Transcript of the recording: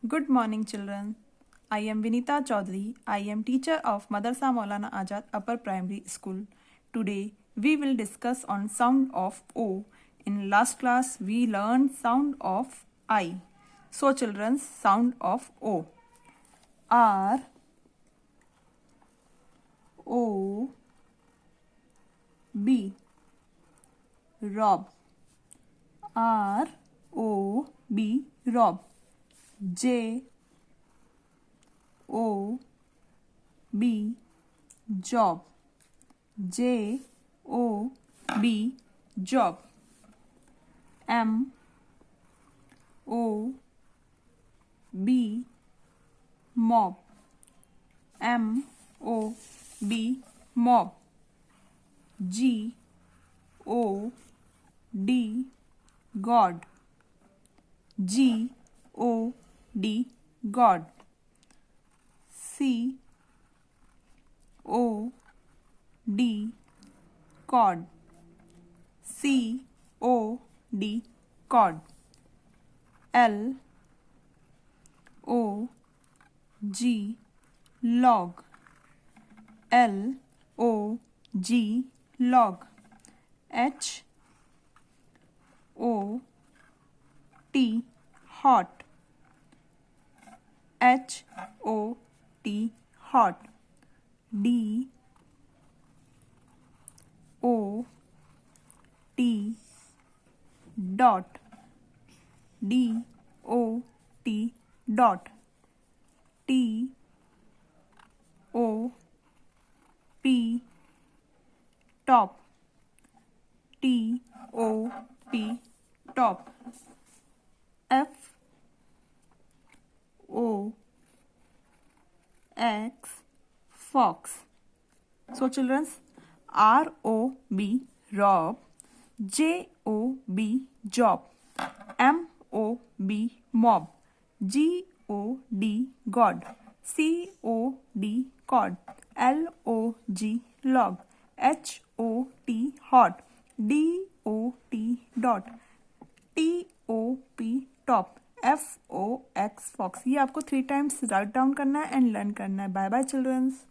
Good morning, children. I am Vinita Chaudhary. I am teacher of Madrasa Maulana Azad Upper Primary School. Today we will discuss on sound of O. In last class we learned sound of I. So children, sound of O. R O B Rob. R O B Rob. J O B Job. J O B Job. M O B Mob. M O B Mob. G O D God. G O D God. C O D Cod. C O D Cod. L O G Log. L O G Log. H O T Hot. H O T Hot. D O T Dot. D O T Dot. T O P Top. T O P Top. F O X Fox. So children, R O B Rob. J O B Job. M O B Mob. G O D God. C O D Cod. L O G Log. H O T Hot. D O T Dot. T O P Top. F O X Fox. ये आपको 3 times write down करना है and learn करना है. Bye bye children's.